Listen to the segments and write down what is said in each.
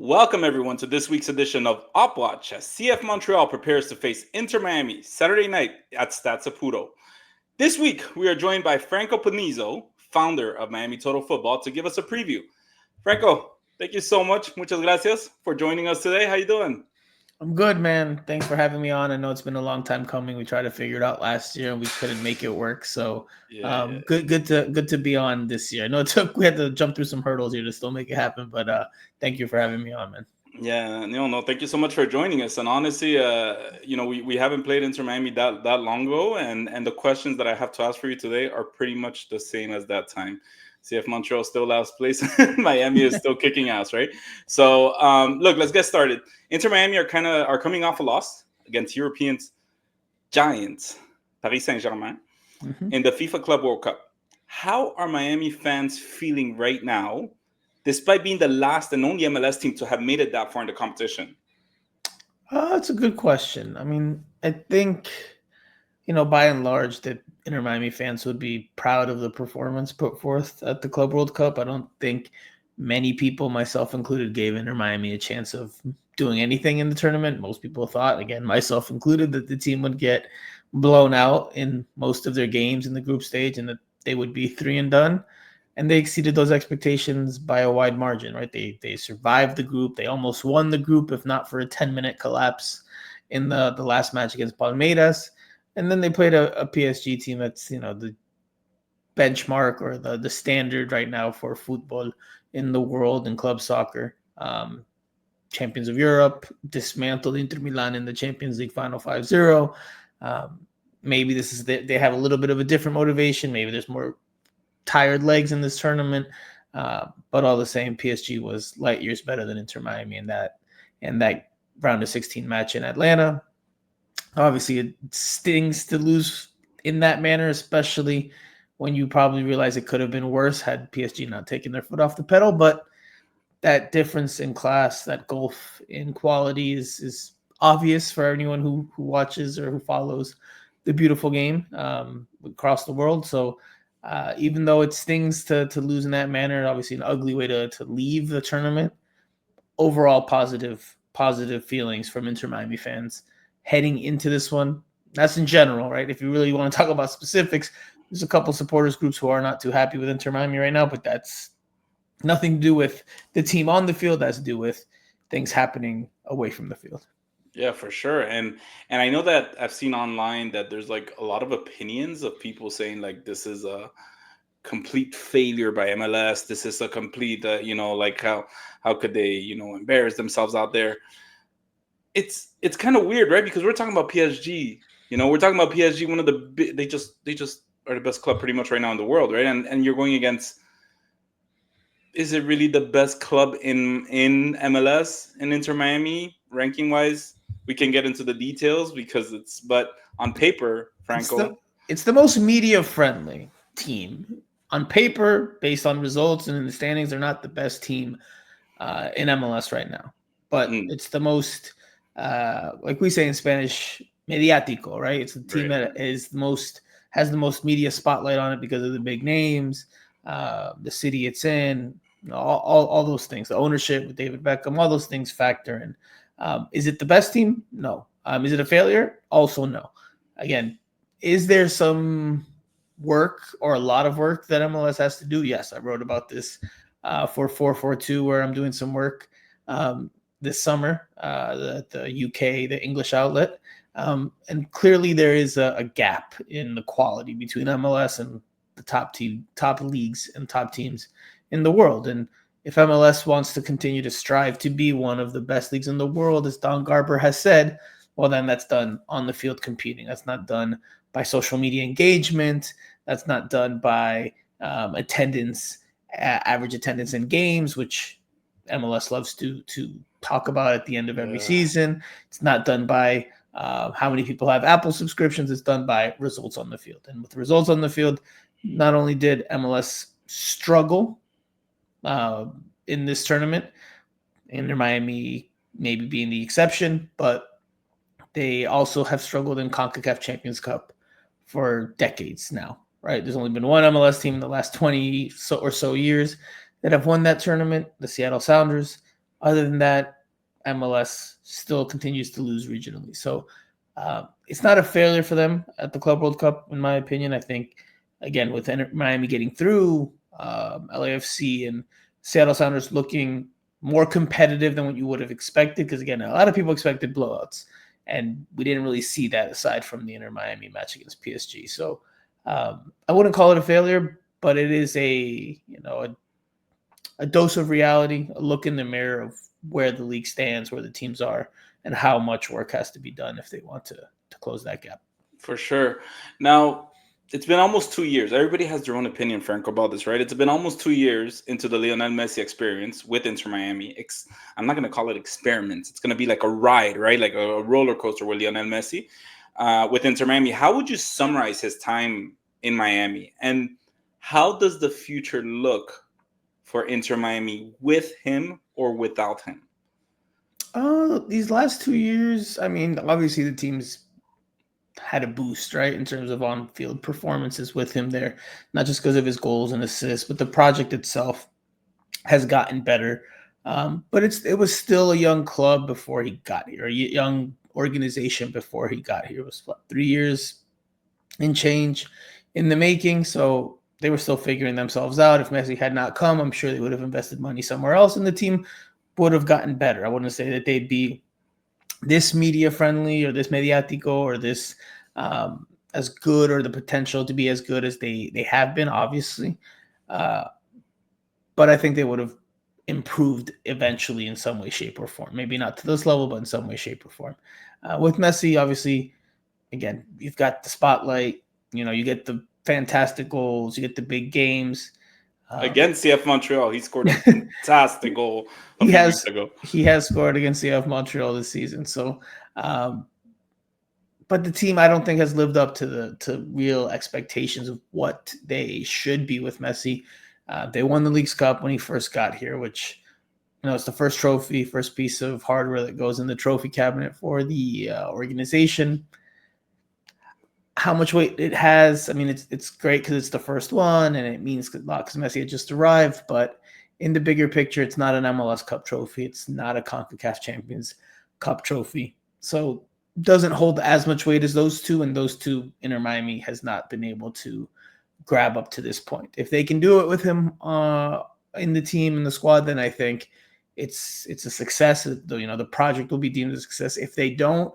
Welcome everyone to this week's edition of Op Watch as CF Montreal prepares to face Inter Miami Saturday night at Stade Saputo. This week we are joined by Franco Panizo, founder of Miami Total Football, to give us a preview. Franco, thank you so much. Muchas gracias for joining us today. How you doing? I'm good, man. Thanks for having me on. I know it's been a long time coming. We tried to figure it out last year and we couldn't make it work. So good to be on this year. I know we had to jump through some hurdles here to still make it happen, but thank you for having me on, man. Yeah, no, thank you so much for joining us. And honestly, we haven't played Inter Miami that long ago, and the questions that I have to ask for you today are pretty much the same as that time. CF Montreal still last place. Miami is still kicking ass, right? So, look, let's get started. Inter Miami are coming off a loss against European giants, Paris Saint-Germain, in the FIFA Club World Cup. How are Miami fans feeling right now, despite being the last and only MLS team to have made it that far in the competition? That's a good question. I mean, I think, by and large, that Inter Miami fans would be proud of the performance put forth at the Club World Cup. I don't think many people, myself included, gave Inter Miami a chance of doing anything in the tournament. Most people thought, again, myself included, that the team would get blown out in most of their games in the group stage and that they would be 3 and done. And they exceeded those expectations by a wide margin, right? They survived the group. They almost won the group, if not for a 10-minute collapse in the last match against Palmeiras. And then they played a PSG team that's, the benchmark or the standard right now for football in the world in club soccer. Champions of Europe, dismantled Inter Milan in the Champions League final 5-0. Maybe they have a little bit of a different motivation. Maybe there's more tired legs in this tournament. But all the same, PSG was light years better than Inter Miami in that round of 16 match in Atlanta. Obviously, it stings to lose in that manner, especially when you probably realize it could have been worse had PSG not taken their foot off the pedal. But that difference in class, that gulf in quality is obvious for anyone who watches or who follows the beautiful game across the world. So even though it stings to lose in that manner, obviously an ugly way to leave the tournament, overall positive feelings from Inter Miami fans heading into this one. That's in general, right? If you really want to talk about specifics, there's a couple supporters groups who are not too happy with Inter Miami right now, but that's nothing to do with the team on the field. That's to do with things happening away from the field. Yeah, for sure. And I know that I've seen online that there's like a lot of opinions of people saying like this is a complete failure by MLS. This is a complete, like how could they, embarrass themselves out there? It's kind of weird, right? Because we're talking about PSG. We're talking about PSG, one of the they just are the best club pretty much right now in the world, right? And you're going against. Is it really the best club in MLS in Inter Miami ranking wise? We can get into the details but on paper, Franco, it's the most media friendly team on paper based on results and in the standings. They're not the best team in MLS right now, but it's the most like we say in Spanish, mediático, right? It's the team that has the most media spotlight on it because of the big names, the city it's in, all those things, the ownership with David Beckham, all those things factor in. Is it the best team? No. Is it a failure? Also no. Again, is there some work or a lot of work that MLS has to do? Yes, I wrote about this for 442 where I'm doing some work this summer, the UK, the English outlet. And clearly there is a gap in the quality between MLS and the top leagues and top teams in the world. And if MLS wants to continue to strive to be one of the best leagues in the world, as Don Garber has said, well, then that's done on the field competing. That's not done by social media engagement. That's not done by attendance, average attendance in games, which MLS loves to talk about at the end of every season. It's not done by how many people have Apple subscriptions. It's done by results on the field. And with the results on the field, not only did MLS struggle in this tournament, Inter Miami maybe being the exception, but they also have struggled in CONCACAF Champions Cup for decades now, right? There's only been one MLS team in the last 20 or so years that have won that tournament, the Seattle Sounders. Other than that, MLS still continues to lose regionally. So it's not a failure for them at the Club World Cup, in my opinion. I think, again, with Miami getting through, LAFC and Seattle Sounders looking more competitive than what you would have expected. Because, again, a lot of people expected blowouts, and we didn't really see that aside from the Inter Miami match against PSG. So I wouldn't call it a failure, but it is a dose of reality, a look in the mirror of where the league stands, where the teams are, and how much work has to be done if they want to close that gap. For sure. Now, it's been almost 2 years. Everybody has their own opinion, Franco, about this, right? It's been almost 2 years into the Lionel Messi experience with Inter Miami. I'm not going to call it experiments. It's going to be like a ride, right? Like a roller coaster with Lionel Messi with Inter Miami. How would you summarize his time in Miami? And how does the future look for Inter Miami with him or without him? These last 2 years, I mean, obviously the team's had a boost, right, in terms of on-field performances with him there, not just because of his goals and assists, but the project itself has gotten better. But it was still a young club before he got here, a young organization before he got here. It was 3 years and change in the making, so they were still figuring themselves out. If Messi had not come, I'm sure they would have invested money somewhere else, and the team would have gotten better. I wouldn't say that they'd be this media friendly or this mediático or this as good, or the potential to be as good as they have been, obviously. But I think they would have improved eventually in some way, shape, or form. Maybe not to this level, but in some way, shape, or form. With Messi, obviously, again, you've got the spotlight. You get the fantastic goals, you get the big games. Against CF Montreal, he scored a fantastic goal a few weeks ago. He has scored against CF Montreal this season. So, but the team, I don't think, has lived up to real expectations of what they should be with Messi. They won the Leagues Cup when he first got here, which it's the first trophy, first piece of hardware that goes in the trophy cabinet for the organization. How much weight it has, I mean, it's great because it's the first one, and it means a lot because Messi had just arrived. But in the bigger picture, it's not an MLS Cup trophy. It's not a CONCACAF Champions Cup trophy. So it doesn't hold as much weight as those two, and those two Inter Miami has not been able to grab up to this point. If they can do it with him in the team, in the squad, then I think it's a success. The project will be deemed a success. If they don't,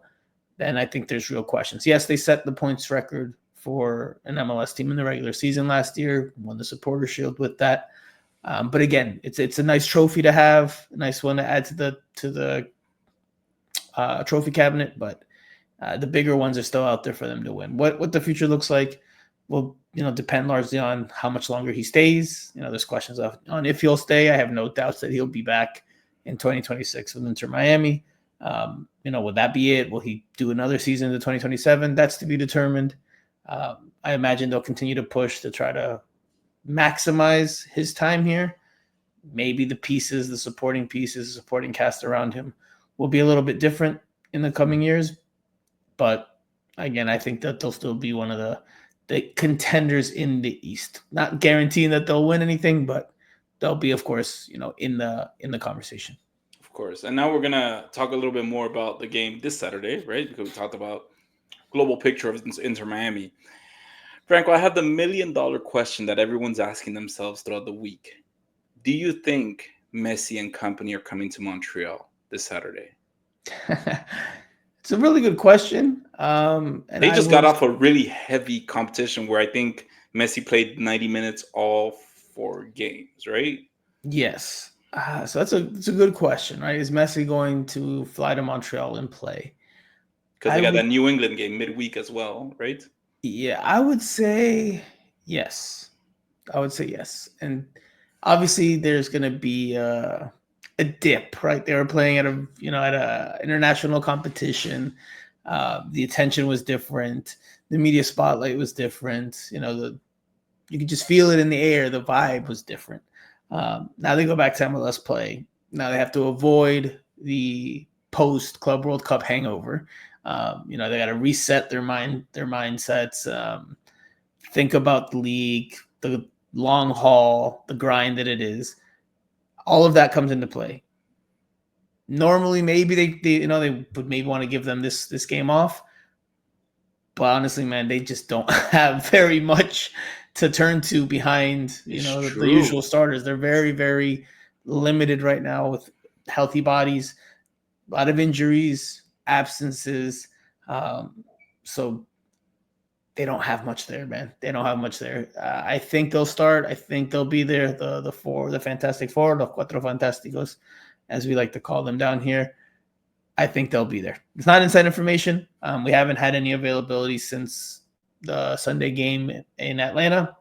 then I think there's real questions. Yes, they set the points record for an MLS team in the regular season last year, won the Supporter Shield with that. But again, it's a nice trophy to have, a nice one to add to the trophy cabinet. But the bigger ones are still out there for them to win. What the future looks like will depend largely on how much longer he stays. There's questions on if he'll stay. I have no doubts that he'll be back in 2026 with Inter Miami. Would that be it? Will he do another season to 2027? That's to be determined. I imagine they'll continue to push to try to maximize his time here. Maybe the supporting pieces, the supporting cast around him will be a little bit different in the coming years. But again, I think that they'll still be one of the contenders in the East. Not guaranteeing that they'll win anything, but they'll be, of course, in the conversation. Of course. And now we're going to talk a little bit more about the game this Saturday, right? Because we talked about global picture of Inter Miami. Franco, I have the $1 million question that everyone's asking themselves throughout the week. Do you think Messi and company are coming to Montreal this Saturday? It's a really good question. And they just got off a really heavy competition where I think Messi played 90 minutes all 4 games, right? Yes. So it's a good question, right? Is Messi going to fly to Montreal and play? Because they got that New England game midweek as well, right? Yeah, I would say yes. And obviously there's going to be a dip, right? They were playing at a international competition. The attention was different. The media spotlight was different. You could just feel it in the air. The vibe was different. Now they go back to MLS play. Now they have to avoid the post Club World Cup hangover. They got to reset their mindsets. Think about the league, the long haul, the grind that it is. All of that comes into play. Normally, maybe they would maybe want to give them this game off, but honestly, man, they just don't have very much to turn to behind It's the usual true. starters. They're very very limited right now with healthy bodies, a lot of injuries, absences. So they don't have much there, man. They don't have much there. I think they'll start. I think they'll be there. The Fantastic Four, the Cuatro Fantásticos, as we like to call them down here. I think they'll be there. It's not inside information. We haven't had any availability since the Sunday game in Atlanta,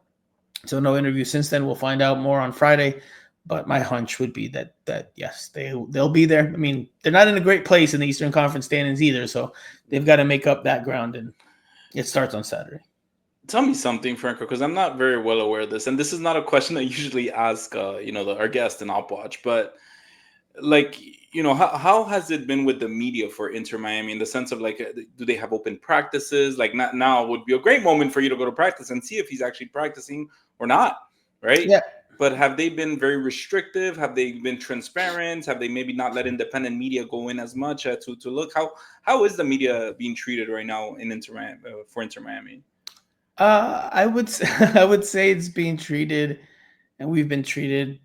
so no interview since then. We'll find out more on Friday. But my hunch would be that yes, they'll be there. I mean, they're not in a great place in the Eastern Conference standings either, so they've got to make up that ground, and it starts on Saturday. Tell me something, Franco, because I'm not very well aware of this, and this is not a question I usually ask, our guest in Op Watch, but like, how has it been with the media for Inter Miami in the sense of like, do they have open practices? Like, not now would be a great moment for you to go to practice and see if he's actually practicing or not, right? Yeah. But have they been very restrictive? Have they been transparent? Have they maybe not let independent media go in as much to look? How is the media being treated right now in Inter Miami, for Inter Miami? I would I would say it's being treated, and we've been treated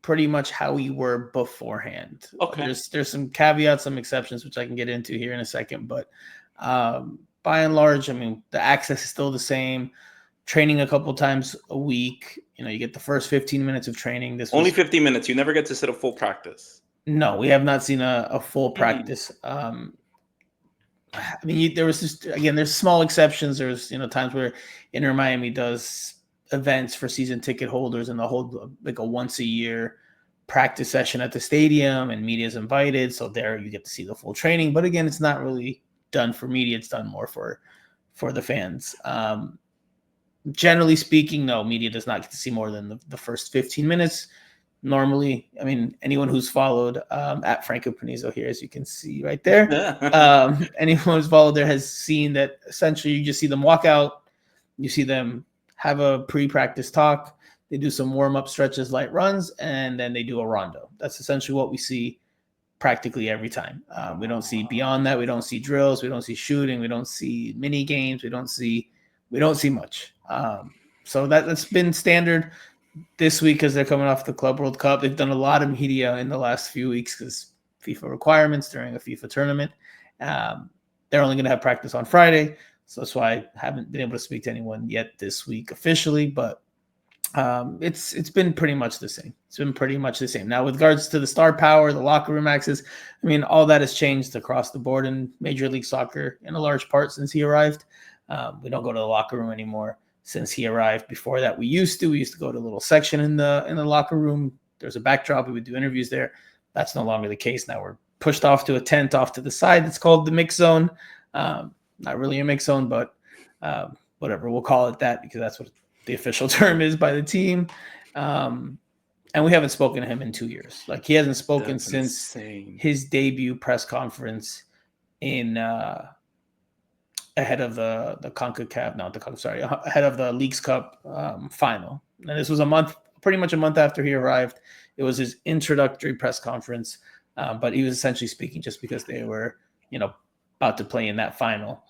pretty much how we were beforehand. Okay. There's some caveats, some exceptions, which I can get into here in a second, but by and large, I mean the access is still the same. Training a couple times a week. You get the first 15 minutes of training. This Only was 15 minutes. You never get to sit a full practice. no, we have not seen a full Hmm. practice. I mean, there was just again, there's small exceptions. There's times where Inter Miami does events for season ticket holders, and they'll hold like a once a year practice session at the stadium, and media is invited. So there you get to see the full training. But again, it's not really done for media. It's done more for the fans. Generally speaking, no, media does not get to see more than the first 15 minutes. Normally, I mean, anyone who's followed at Franco Panizo here, as you can see right there, anyone who's followed there has seen that essentially you just see them walk out, you see them have a pre-practice talk, they do some warm-up stretches, light runs, and then they do a rondo. That's essentially what we see practically every time. We don't see beyond that. We don't see drills. We don't see shooting. We don't see mini games. We don't see much. So that's been standard this week because they're coming off the Club World Cup. They've done a lot of media in the last few weeks because FIFA requirements during a FIFA tournament. They're only going to have practice on Friday, so that's why I haven't been able to speak to anyone yet this week officially. But it's been pretty much the same. It's been pretty much the same. Now, with regards to the star power, the locker room access, I mean, all that has changed across the board in Major League Soccer in a large part since he arrived. We don't go to the locker room anymore since he arrived. Before that, we used to go to a little section in the locker room. There's a backdrop. We would do interviews there. That's no longer the case. Now we're pushed off to a tent off to the side. It's called the mix zone. Not really a mix zone, but whatever. We'll call it that because that's what the official term is by the team. And we haven't spoken to him in 2 years. Like he hasn't spoken That's since insane. his debut press conference in ahead of the CONCACAF, not the CONCACAF, sorry, ahead of the Leagues Cup final. And this was pretty much a month after he arrived. It was his introductory press conference, but he was essentially speaking just because they were, about to play in that final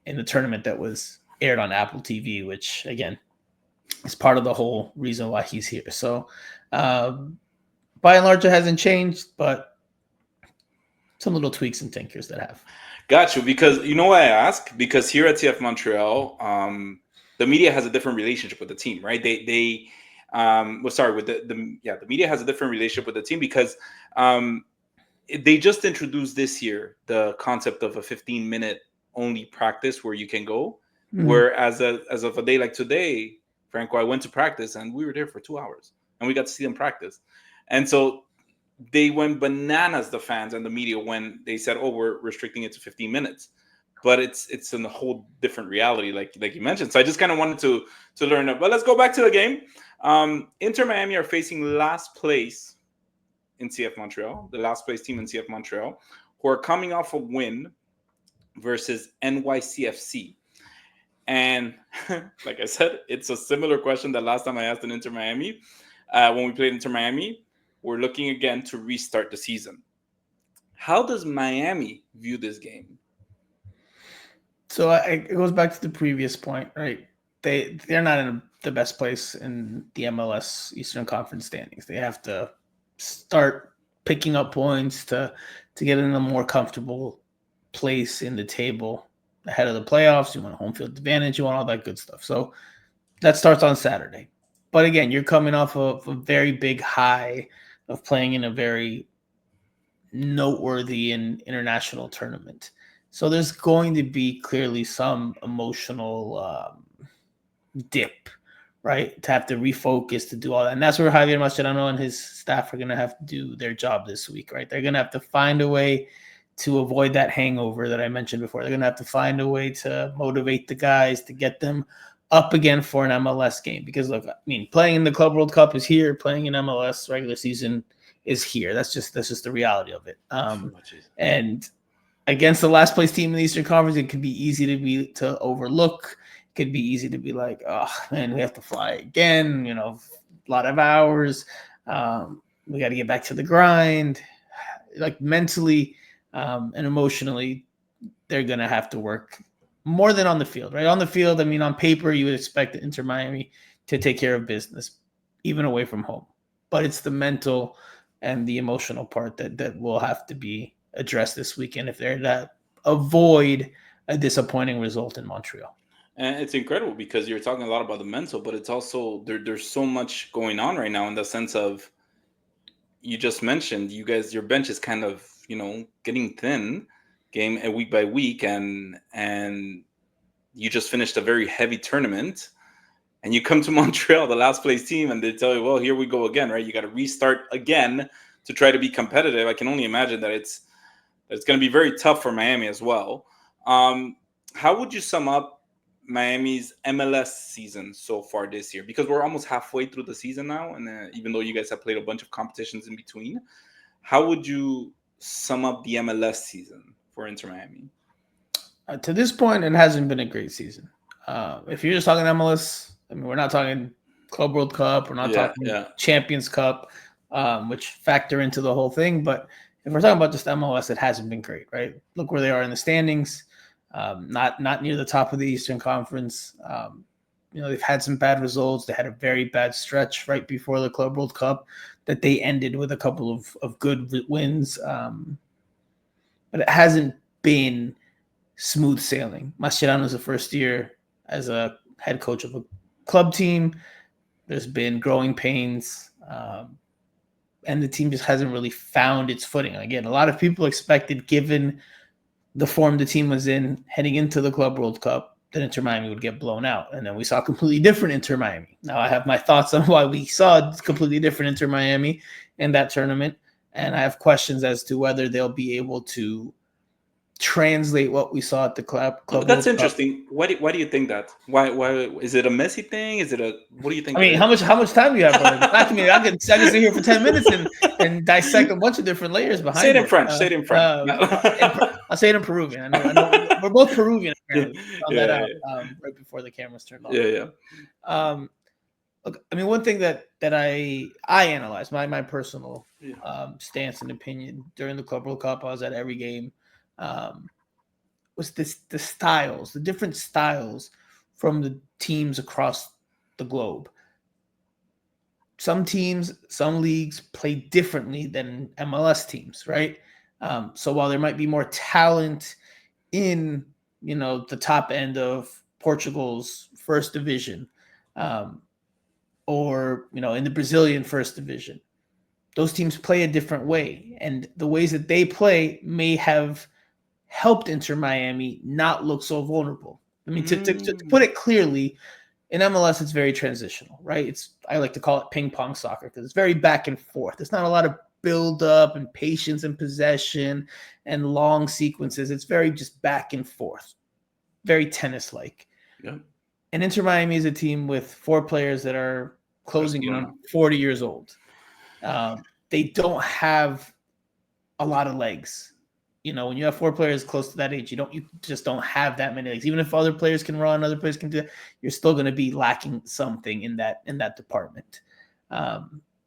in the tournament that was aired on Apple TV, which again is part of the whole reason why he's here. So by and large, it hasn't changed, but some little tweaks and tinkers that have. Got you. Because you know why I ask? Because here at TF Montreal, the media has a different relationship with the team, right? The media has a different relationship with the team because they just introduced this year the concept of a 15-minute only practice where you can go. Mhm. Where as of a day like today, Franco, I went to practice and we were there for 2 hours and we got to see them practice. And so they went bananas, the fans and the media, when they said, "Oh, we're restricting it to 15 minutes." But it's in a whole different reality, like you mentioned. So I just kind of wanted to learn it. But let's go back to the game. Inter Miami are facing last place in CF Montreal, the last place team in CF Montreal, who are coming off a win versus NYCFC. And like I said, it's a similar question that last time I asked in Inter Miami when we played Inter Miami. We're looking again to restart the season. How does Miami view this game? So it goes back to the previous point, right? They're not in the best place in the MLS Eastern Conference standings. They have to start picking up points to get in a more comfortable place in the table ahead of the playoffs. You want a home field advantage. You want all that good stuff. So that starts on Saturday. But again, you're coming off of a very big high of playing in a very noteworthy and international tournament. So there's going to be clearly some emotional dip, right? To have to refocus, to do all that. And that's where Javier Mascherano and his staff are going to have to do their job this week, right? They're going to have to find a way to avoid that hangover that I mentioned before. They're going to have to find a way to motivate the guys, to get them up again for an MLS game. Because, look, I mean, playing in the Club World Cup is here. Playing in MLS regular season is here. That's just the reality of it. And against the last place team in the Eastern Conference, it could be easy to overlook. It could be easy to be like, oh man, we have to fly again. You know, a lot of hours. We got to get back to the grind. Like mentally and emotionally, they're gonna have to work more than on the field, right? On the field, I mean, on paper, you would expect Inter Miami to take care of business, even away from home. But it's the mental and the emotional part that will have to be addressed this weekend if they're to avoid a disappointing result in Montreal. And it's incredible because you're talking a lot about the mental, but it's also there's so much going on right now in the sense of, you just mentioned, you guys, your bench is kind of, getting thin game and week by week, and you just finished a very heavy tournament, and you come to Montreal, the last place team, and they tell you, well, here we go again, right? You got to restart again to try to be competitive. I can only imagine that it's going to be very tough for Miami as well. How would you sum up Miami's MLS season so far this year? Because we're almost halfway through the season now, and even though you guys have played a bunch of competitions in between, how would you sum up the MLS season for Inter Miami? To this point, it hasn't been a great season. If you're just talking MLS, I mean, we're not talking Club World Cup, we're not talking Champions Cup, which factor into the whole thing. But if we're talking about just MLS, it hasn't been great, right? Look where they are in the standings. Not near the top of the Eastern Conference. They've had some bad results. They had a very bad stretch right before the Club World Cup that they ended with a couple of good wins. But it hasn't been smooth sailing. Mascherano's the first year as a head coach of a club team. There's been growing pains. And the team just hasn't really found its footing. Again, a lot of people expected, given the form the team was in heading into the Club World Cup, that Inter Miami would get blown out. And then we saw a completely different Inter Miami. Now I have my thoughts on why we saw a completely different Inter Miami in that tournament. And I have questions as to whether they'll be able to translate what we saw at the club. That's interesting. Why do you think that? Why is it a Messi thing? What do you think? I mean, how much time do you have? I can sit here for 10 minutes and dissect a bunch of different layers behind it. Say it in French. Say it in French. I'll say it in Peruvian. I know we're both Peruvian. Apparently. Found that out right before the cameras turned off. Yeah. Look, I mean, one thing that I analyzed, my personal stance and opinion during the Club World Cup, I was at every game. Was the different styles from the teams across the globe. Some teams, some leagues play differently than MLS teams, right? So while there might be more talent in, the top end of Portugal's first division, or, in the Brazilian first division, those teams play a different way. And the ways that they play may have helped Inter Miami not look so vulnerable. I mean, to put it clearly, in MLS, it's very transitional, right? I like to call it ping pong soccer because it's very back and forth. There's not a lot of build up and patience and possession and long sequences. It's very just back and forth, very tennis-like. Yeah. And Inter Miami is a team with 4 players that are closing in on 40 years old. They don't have a lot of legs. When you have 4 players close to that age, you just don't have that many legs. Even if other players can run, other players can do that, you're still going to be lacking something in that department.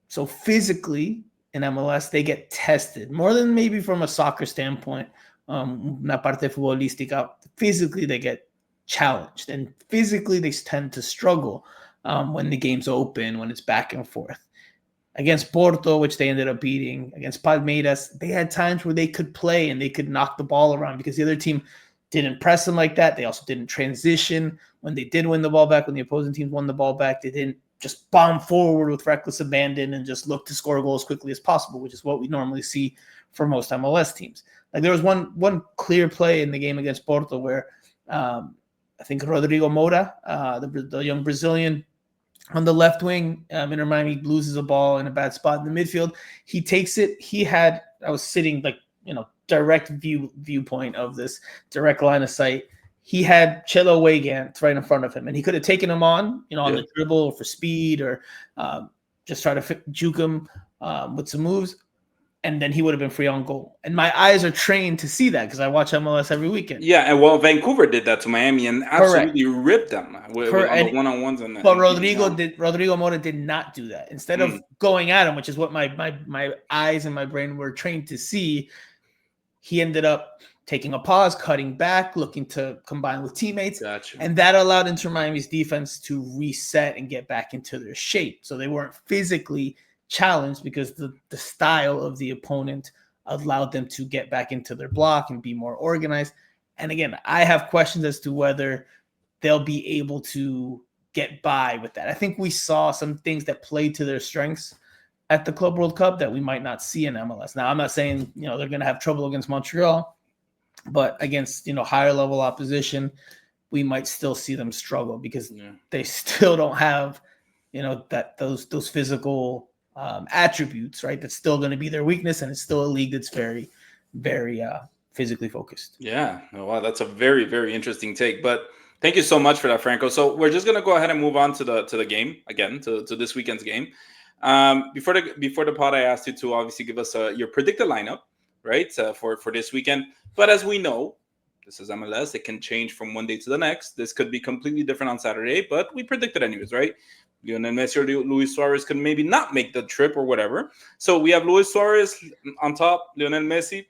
So physically, in MLS, they get tested more than maybe from a soccer standpoint. Una parte futbolística, physically they get challenged, and physically they tend to struggle when the game's open, when it's back and forth. Against Porto, which they ended up beating, against Palmeiras, they had times where they could play and they could knock the ball around because the other team didn't press them like that. They also didn't transition. When they did win the ball back, when the opposing teams won the ball back, they didn't just bomb forward with reckless abandon and just look to score a goal as quickly as possible, which is what we normally see for most MLS teams. Like there was one clear play in the game against Porto where I think Rodrigo Moura, the young Brazilian, on the left wing, Inter Miami loses a ball in a bad spot in the midfield. He takes it. I was sitting like, direct viewpoint of this, direct line of sight. He had Chelo Weigand right in front of him, and he could have taken him on, on the dribble or for speed or just try to juke him with some moves, and then he would have been free on goal. And my eyes are trained to see that because I watch MLS every weekend. Yeah, and Vancouver did that to Miami and absolutely ripped them with on the one-on-ones. But Rodrigo Moura did not do that. Instead of going at him, which is what my eyes and my brain were trained to see, he ended up taking a pause, cutting back, looking to combine with teammates. Gotcha. And that allowed Inter Miami's defense to reset and get back into their shape. So they weren't physically challenged because the style of the opponent allowed them to get back into their block and be more organized. And again, I have questions as to whether they'll be able to get by with that. I think we saw some things that played to their strengths at the Club World Cup that we might not see in MLS. Now, I'm not saying, they're going to have trouble against Montreal, but against, higher level opposition, we might still see them struggle because they still don't have, those physical attributes, right? That's still going to be their weakness, and it's still a league that's very, very physically focused. Yeah, wow, that's a very, very interesting take. But thank you so much for that, Franco. So we're just going to go ahead and move on to the game again, to this weekend's game. Before the pod, I asked you to obviously give us your predicted lineup, right, for this weekend. But as we know, this is MLS. It can change from one day to the next. This could be completely different on Saturday, but we predicted anyways, right? Lionel Messi or Luis Suarez could maybe not make the trip or whatever. So we have Luis Suarez on top, Lionel Messi,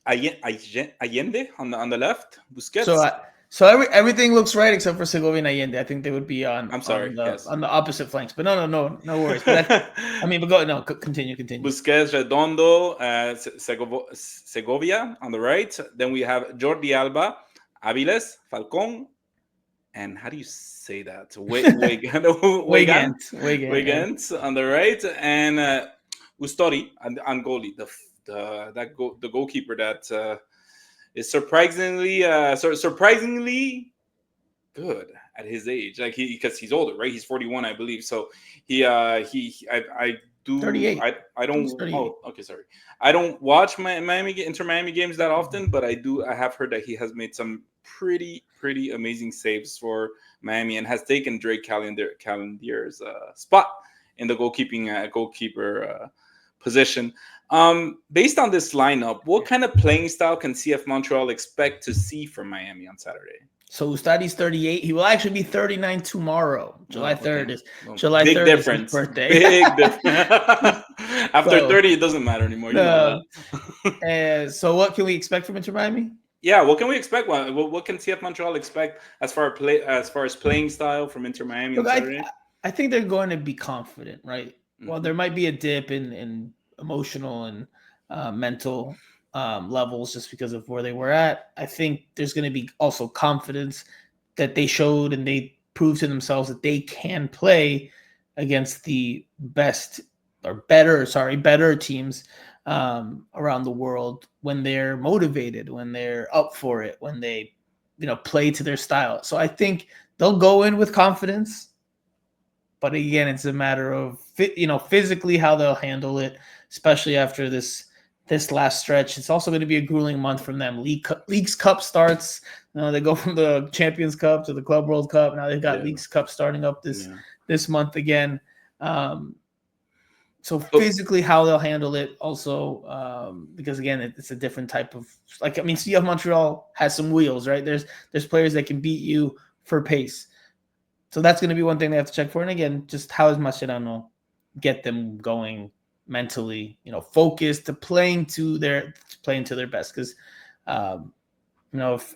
Allende on the left, Busquets. So everything looks right except for Segovia and Allende. I think they would be on. I'm sorry, on the opposite flanks. But no worries. But continue. Busquets, Redondo, Segovia on the right. Then we have Jordi Alba, Aviles, Falcon, and how do you say that? Weigand on the right, and Ustori on goalie, the goalkeeper that. Is surprisingly good at his age, like because he's older, right? He's 41, I believe. So I do 38. I don't. Oh, okay, sorry. I don't watch Inter Miami games that often, but I have heard that he has made some pretty amazing saves for Miami and has taken Drake Callendier's spot in the goalkeeper position. Based on this lineup, what kind of playing style can CF Montreal expect to see from Miami on Saturday? So Ustadi's 38. He will actually be 39 tomorrow. July 3rd is July 3rd is his birthday. Big difference. After 30, it doesn't matter anymore. So what can we expect from Inter Miami? Yeah, what can we expect? What can CF Montreal expect as far as playing style from Inter Miami on Saturday? I think they're going to be confident, right? Mm-hmm. Well, there might be a dip in emotional and mental levels just because of where they were at. I think there's going to be also confidence that they showed and they proved to themselves that they can play against the better teams around the world when they're motivated, when they're up for it, when they play to their style. So I think they'll go in with confidence. But again, it's a matter of physically how they'll handle it, especially after this last stretch. It's also going to be a grueling month from them. Leagues Cup starts. They go from the Champions Cup to the Club World Cup. Now they've got Leagues Cup starting up this month again. So physically how they'll handle it also, because again, it's a different type of CF Montreal has some wheels, right? There's players that can beat you for pace. So that's going to be one thing they have to check for. And again, just how does Mascherano get them going mentally, focused, to playing to their best. Because, um,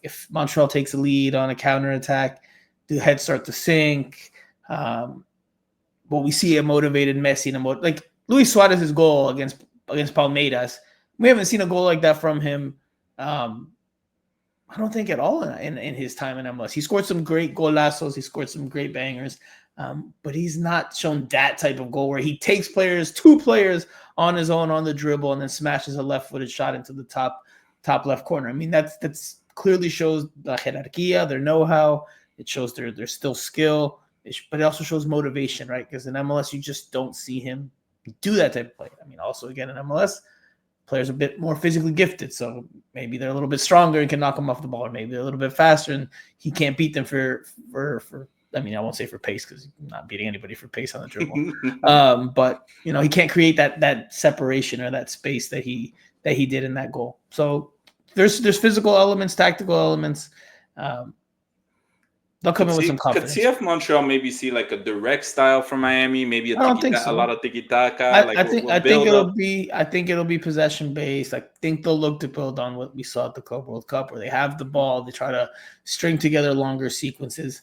if Montreal takes a lead on a counterattack, the heads start to sink. But we see a motivated Messi, like Luis Suarez's goal against Palmeiras. We haven't seen a goal like that from him. I don't think at all in his time in MLS. He scored some great golazos. He scored some great bangers. But he's not shown that type of goal where he takes two players on his own on the dribble and then smashes a left-footed shot into the top left corner. I mean, that's clearly shows the jerarquía, their know-how. It shows their still skill, but it also shows motivation, right? Because in MLS, you just don't see him do that type of play. I mean, also, again, in MLS, players are a bit more physically gifted, so maybe they're a little bit stronger and can knock him off the ball, or maybe they're a little bit faster and he can't beat them for I mean, I won't say for pace because I'm not beating anybody for pace on the dribble. But he can't create that separation or that space that he did in that goal. So there's physical elements, tactical elements. They'll come in with some confidence. Could CF Montreal maybe see like a direct style from Miami? Maybe I don't think so. A lot of tiki taka. I think it'll be possession based. I think they'll look to build on what we saw at the Club World Cup, where they have the ball, they try to string together longer sequences.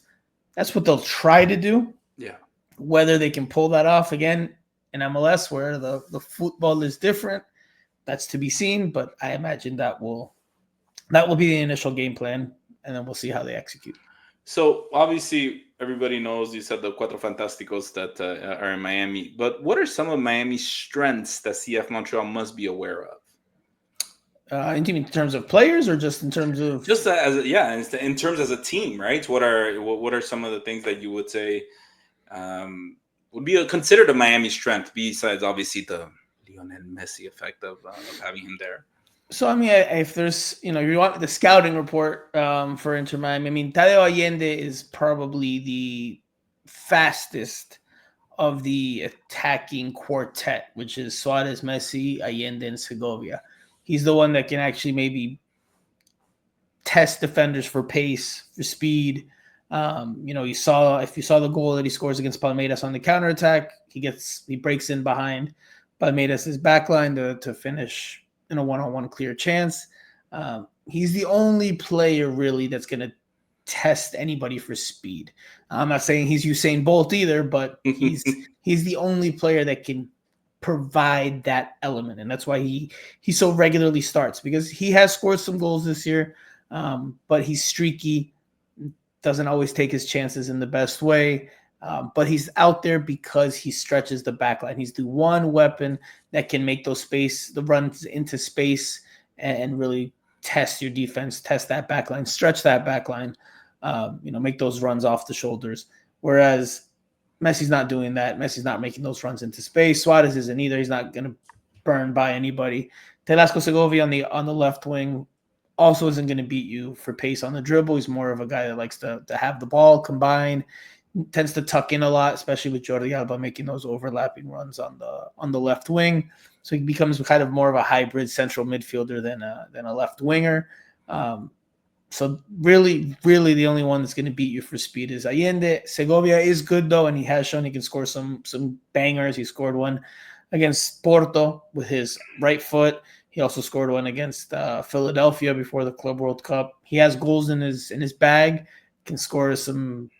That's what they'll try to do. Yeah. Whether they can pull that off again in MLS, where the football is different, that's to be seen. But I imagine that will be the initial game plan, and then we'll see how they execute. So obviously, everybody knows you said the Cuatro Fantásticos that are in Miami. But what are some of Miami's strengths that CF Montreal must be aware of? In terms of players, or just in terms of in terms as a team, right? What are some of the things that you would say would be considered a Miami strength besides obviously the Lionel Messi effect of having him there? So I mean, if there's you want the scouting report for Inter Miami, I mean, Tadeo Allende is probably the fastest of the attacking quartet, which is Suarez, Messi, Allende, and Segovia. He's the one that can actually maybe test defenders for pace, for speed. If you saw the goal that he scores against Palmeiras on the counterattack, he breaks in behind Palmeiras' backline to finish in a one-on-one clear chance. He's the only player really that's going to test anybody for speed. I'm not saying he's Usain Bolt either, but he's the only player that can provide that element, and that's why he so regularly starts, because he has scored some goals this year, but he's streaky, doesn't always take his chances in the best way, but he's out there because he stretches the back line. He's the one weapon that can make the runs into space and really test your defense, test that back line, stretch that back line, make those runs off the shoulders, whereas Messi's not doing that. Messi's not making those runs into space. Suarez isn't either. He's not going to burn by anybody. Telasco Segovia on the left wing also isn't going to beat you for pace on the dribble. He's more of a guy that likes to have the ball, combine, tends to tuck in a lot, especially with Jordi Alba making those overlapping runs on the left wing. So he becomes kind of more of a hybrid central midfielder than a left winger. So really, really the only one that's going to beat you for speed is Allende. Segovia is good, though, and he has shown he can score some bangers. He scored one against Porto with his right foot. He also scored one against Philadelphia before the Club World Cup. He has goals in his bag, can score some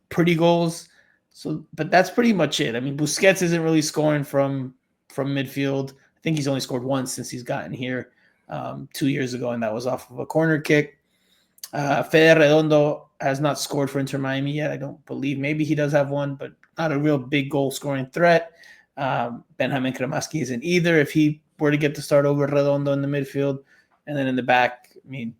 pretty goals. So, but that's pretty much it. I mean, Busquets isn't really scoring from midfield. I think he's only scored once since he's gotten here 2 years ago, and that was off of a corner kick. Fede Redondo has not scored for Inter Miami yet, I don't believe. Maybe he does have one, but not a real big goal-scoring threat. Benjamin Kremaski isn't either if he were to get to start over Redondo in the midfield. And then in the back, I mean,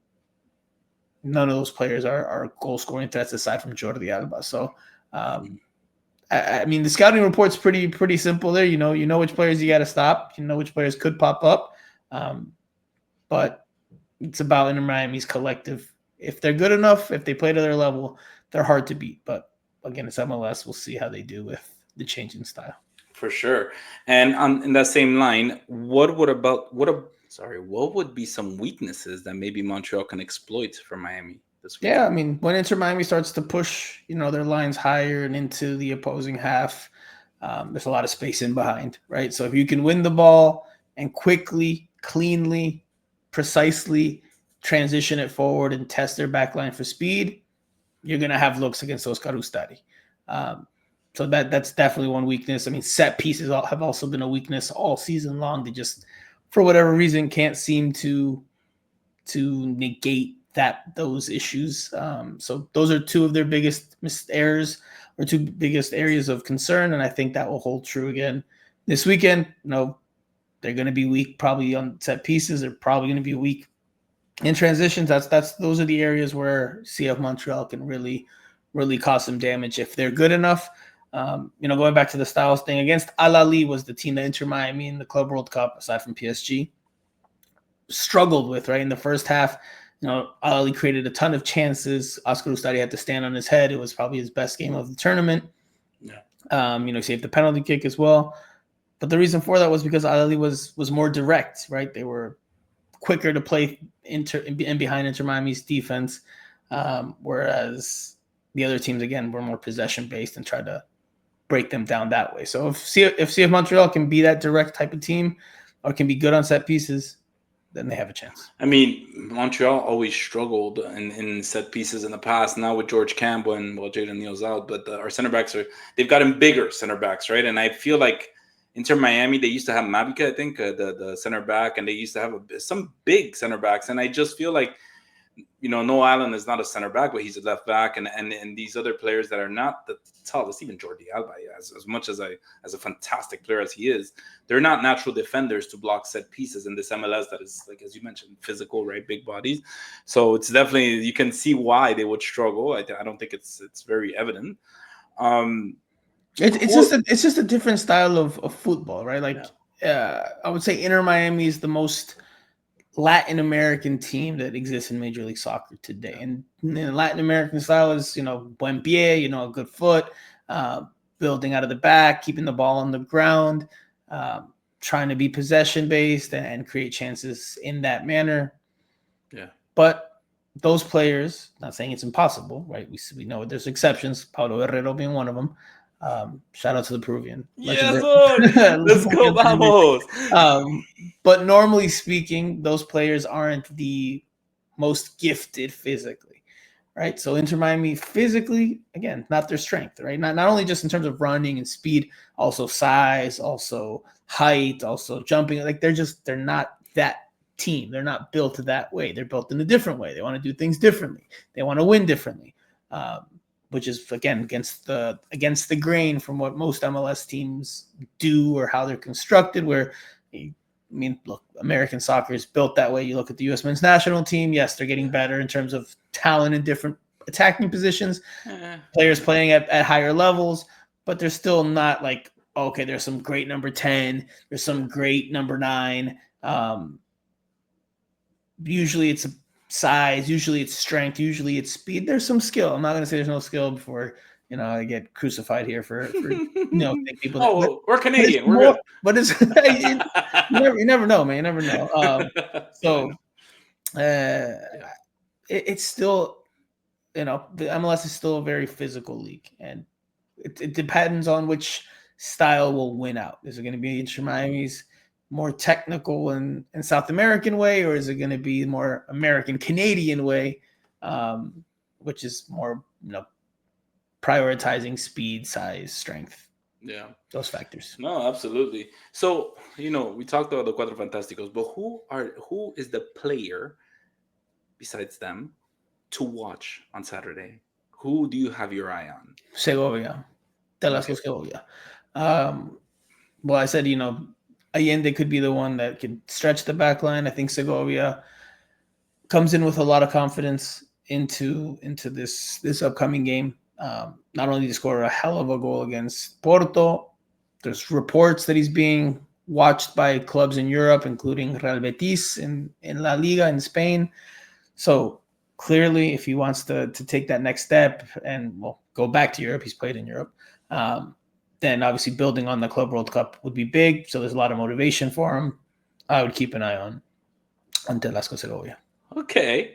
none of those players are goal-scoring threats aside from Jordi Alba. So, I mean, the scouting report's pretty simple there. You know which players you got to stop. You know which players could pop up. But it's about Inter Miami's collective. If they're good enough, if they play to their level, they're hard to beat. But again, it's MLS. We'll see how they do with the changing style. For sure. And in that same line, what would be some weaknesses that maybe Montreal can exploit for Miami this week? Yeah, I mean, when Inter Miami starts to push, their lines higher and into the opposing half, there's a lot of space in behind, right? So if you can win the ball and quickly, cleanly, precisely transition it forward and test their backline for speed, you're going to have looks against Oscar Ustari. Um, so that's definitely one weakness. I mean, set pieces have also been a weakness all season long. They just, for whatever reason, can't seem to negate those issues. So those are two of their biggest errors or two biggest areas of concern, and I think that will hold true again this weekend. They're going to be weak probably on set pieces. They're probably going to be weak in transitions. Those are the areas where CF Montreal can really cause some damage if they're good enough. Going back to the styles thing, against Al Ahly was the team that Inter Miami in the Club World Cup, aside from PSG, struggled with, right? In the first half, Al Ahly created a ton of chances. Oscar Ustari had to stand on his head. It was probably his best game of the tournament. Yeah. Saved the penalty kick as well. But the reason for that was because Al Ahly was more direct, right? They were quicker to play in behind Inter Miami's defense, whereas the other teams, again, were more possession-based and tried to break them down that way. So if CF Montreal can be that direct type of team or can be good on set pieces, then they have a chance. I mean, Montreal always struggled in set pieces in the past. Now with George Campbell and Jaden Neal's out, but our center backs they've gotten bigger center backs, right? And I feel like Inter Miami, they used to have Mabica, I think, the center back, and they used to have some big center backs. And I just feel like, Noah Allen is not a center back, but he's a left back, and these other players that are not the tallest, even Jordi Alba, as much as a fantastic player as he is, they're not natural defenders to block set pieces in this MLS that is, like, as you mentioned, physical, right, big bodies. So it's definitely, you can see why they would struggle. I don't think it's very evident. It's just a different style of football, right? Like, I would say Inter Miami is the most Latin American team that exists in Major League Soccer today. And the Latin American style is, buen pie, a good foot, building out of the back, keeping the ball on the ground, trying to be possession-based and create chances in that manner. Yeah. But those players, not saying it's impossible, right? We know there's exceptions, Paulo Herrero being one of them. Shout out to the Peruvian. Yes, let's go, vamos. But normally speaking, those players aren't the most gifted physically, right? So Inter Miami physically, again, not their strength, right? Not only just in terms of running and speed, also size, also height, also jumping. Like they're not that team. They're not built that way. They're built in a different way. They want to do things differently. They want to win differently. Which is, again, against the grain from what most MLS teams do or how they're constructed, where, look, American soccer is built that way. You look at the U.S. men's national team. Yes, they're getting better in terms of talent in different attacking positions, players playing at higher levels, but they're still not like, okay, there's some great number 10, there's some great number 9. Usually it's a size, usually it's strength, usually it's speed. There's some skill. I'm not going to say there's no skill before I get crucified here for people. Oh, we're Canadian. We're good. But it's you never know, man. You never know. It's still the MLS is still a very physical league, and it depends on which style will win out. Is it going to be Inter Miami's more technical and South American way, or is it going to be more American Canadian way, which is more prioritizing speed, size, strength? Yeah, those factors. No, absolutely. So we talked about the Cuatro Fantásticos, but who is the player besides them to watch on Saturday? Who do you have your eye on? Segovia, Telasco Segovia. Well, I said Allende could be the one that could stretch the back line. I think Segovia comes in with a lot of confidence into this upcoming game. Not only to score a hell of a goal against Porto, there's reports that he's being watched by clubs in Europe, including Real Betis in La Liga in Spain. So clearly, if he wants to take that next step and go back to Europe, he's played in Europe. Then obviously building on the Club World Cup would be big. So there's a lot of motivation for him. I would keep an eye on Telasco Segovia. Okay.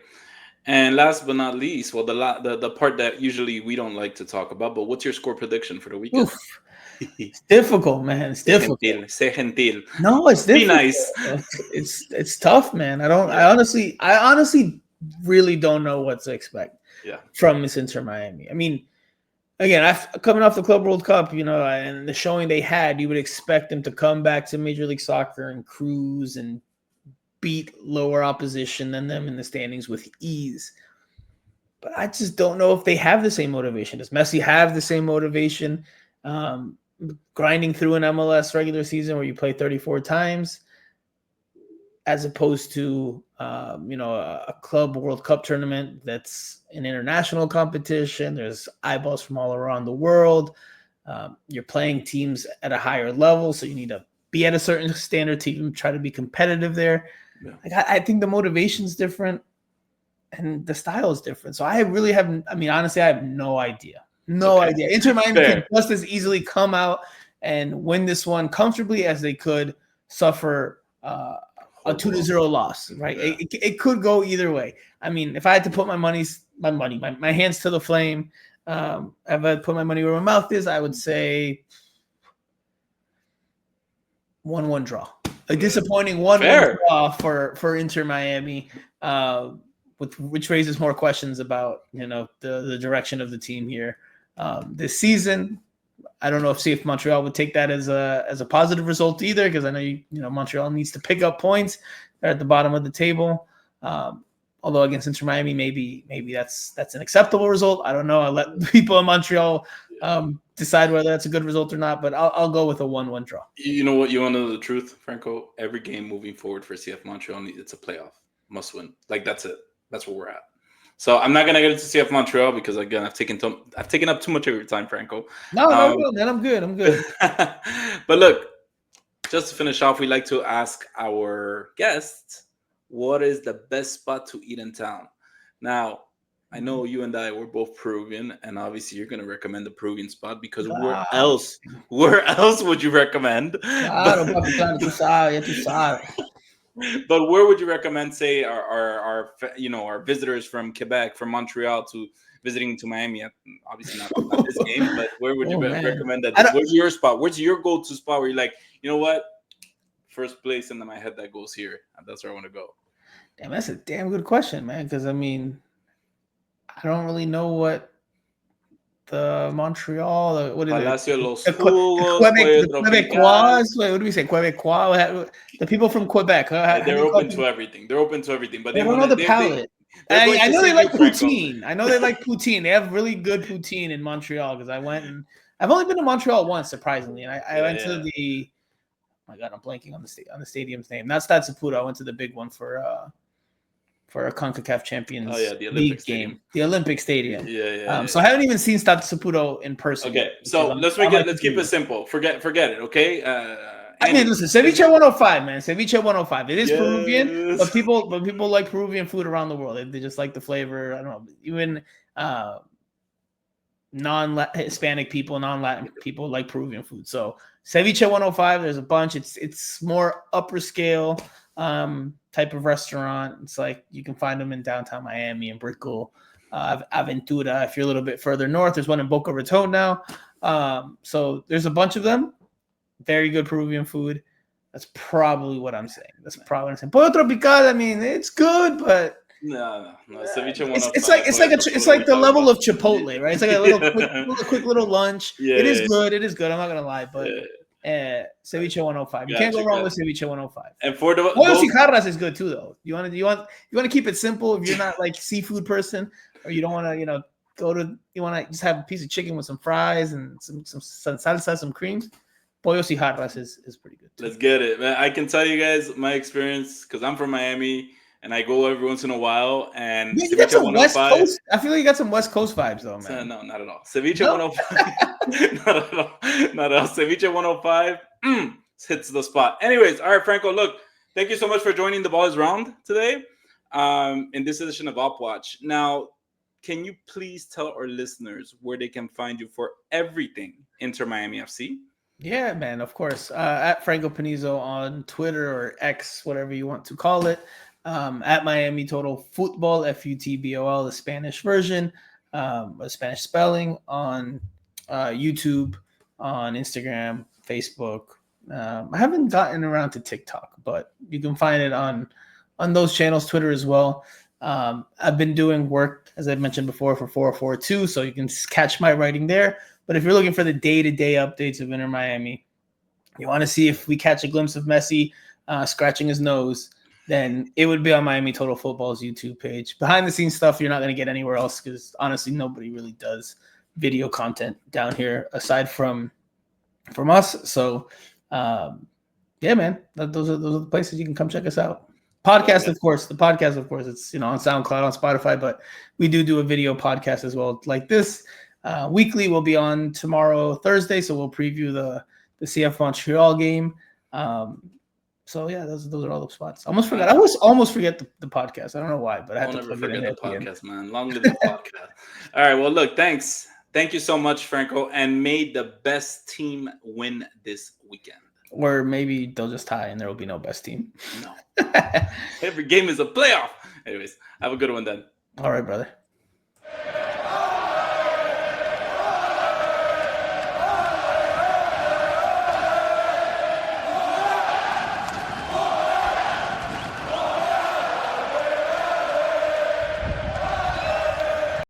And last but not least, the part that usually we don't like to talk about, but what's your score prediction for the weekend? Oof. It's difficult, man. It's Sé difficult. gentil, sé gentil. No, it's Be difficult. nice. It's tough, man. I Yeah, honestly really don't know what to expect yeah, from Miss Inter Miami. I mean, again, coming off the Club World Cup, and the showing they had, you would expect them to come back to Major League Soccer and cruise and beat lower opposition than them in the standings with ease. But I just don't know if they have the same motivation. Does Messi have the same motivation? Um, Grinding through an MLS regular season where you play 34 times, as opposed to a club World Cup tournament that's an international competition. There's eyeballs from all around the world. You're playing teams at a higher level, so you need to be at a certain standard to even try to be competitive there. yeah. Like I think the motivation's different and the style is different. So I really haven't. I mean, honestly, I have no idea. No Okay, idea. Inter Miami can fair. just as easily come out and win this one comfortably as they could suffer a 2-0 loss. Right? Yeah. It could go either way. I mean, if I had to put my hands to the flame, if I had to put my money where my mouth is, I would say 1-1 draw. A disappointing 1-1 Fair. draw for Inter Miami. Which raises more questions about the direction of the team here this season. I don't know if CF Montreal would take that as a positive result either, because I know Montreal needs to pick up points. They're at the bottom of the table. Although against Inter Miami, maybe that's an acceptable result. I don't know. I'll let people in Montreal decide whether that's a good result or not. But I'll go with a 1-1 draw. You know what? You want to know the truth, Franco? Every game moving forward for CF Montreal, it's a playoff. Must win. Like, that's it. That's where we're at. So I'm not gonna get into CF Montreal because again I've taken up too much of your time, Franco. No, man. I'm good. But look, just to finish off, we like to ask our guests, what is the best spot to eat in town? Now, I know you and I were both Peruvian, and obviously you're gonna recommend the Peruvian spot because where else would you recommend? Claro, papi, claro, tú sabes, ya tú sabes. But where would you recommend, say, our visitors from Quebec, from Montreal, to visiting to Miami? Obviously not this game, but where would you recommend that? Where's your spot? Where's your go-to spot where you're like, you know what, first place in my head that goes here, that's where I want to go? Damn, that's a damn good question, man. Because I mean, I don't really know what the Montreal, what is Palacio de los it? Jugos, The Quebecois. Quebecois. What do we say? Quebecois. The people from Quebec. They're open to everything. They're open to everything, but they don't know the palate. I know they like poutine. I know they like poutine. They have really good poutine in Montreal because I've only been to Montreal once, surprisingly, and I went to the. Oh my God, I'm blanking on the stadium's name. Not Stade Saputo. I went to the big one for a CONCACAF Champions League game, the Olympic Stadium. Yeah. So I haven't even seen Stade Saputo in person. Okay, so let's keep it simple. Forget it. Okay. I mean, listen, Ceviche 105, man. Ceviche 105. It is Peruvian, but people like Peruvian food around the world. They just like the flavor. I don't know. Even non-Hispanic people, non-Latin people like Peruvian food. So Ceviche 105, there's a bunch. It's more upper scale type of restaurant. It's like you can find them in downtown Miami and Brickell, Aventura. If you're a little bit further north, there's one in Boca Raton now. So there's a bunch of them. Very good Peruvian food. That's probably what I'm saying. Pollo Tropical, I mean, it's good, but no. Ceviche 105. It's like the level of Chipotle, right? It's like a quick little lunch. Yeah, it is good. It is good. I'm not gonna lie, but Ceviche 105. You can't go wrong with Ceviche 105. And for the Pollo Cijarras is good too, though. You want to keep it simple if you're not like seafood person, or you don't want to you want to just have a piece of chicken with some fries and some salsa, some creams. Pollo Cijarras is pretty good too. Let's get it, man. I can tell you guys my experience because I'm from Miami and I go every once in a while. And you got some West Coast. I feel like you got some West Coast vibes, though, man. No, not at all. Ceviche 105. Not at all. Ceviche 105 hits the spot. Anyways, all right, Franco. Look, thank you so much for joining the Ball is Round today. In this edition of Op Watch. Now, can you please tell our listeners where they can find you for everything Inter Miami FC? Yeah, man, of course. At Franco Panizo on Twitter or X, whatever you want to call it. At Miami Total Futbol, Futbol, the Spanish version, the Spanish spelling on YouTube, on Instagram, Facebook. I haven't gotten around to TikTok, but you can find it on those channels, Twitter as well. I've been doing work, as I mentioned before, for 442, so you can catch my writing there. But if you're looking for the day-to-day updates of Inter Miami, you want to see if we catch a glimpse of Messi scratching his nose, then it would be on Miami Total Football's YouTube page. Behind the scenes stuff, you're not going to get anywhere else because honestly, nobody really does video content down here aside from us. So, yeah, man, those are the places you can come check us out. Podcast, of course. The podcast, of course, it's on SoundCloud, on Spotify, but we do a video podcast as well, like this. Weekly will be on tomorrow, Thursday, so we'll preview the CF Montreal game. So yeah, those are all the spots. Almost forgot. I almost forget the podcast. I don't know why, but I had to never plug it in forget at the the end. podcast, man. Long live the podcast. All right. Well, look, thanks. Thank you so much, Franco, and may the best team win this weekend. Or maybe they'll just tie and there will be no best team. No. Every game is a playoff. Anyways, have a good one then. All right, brother.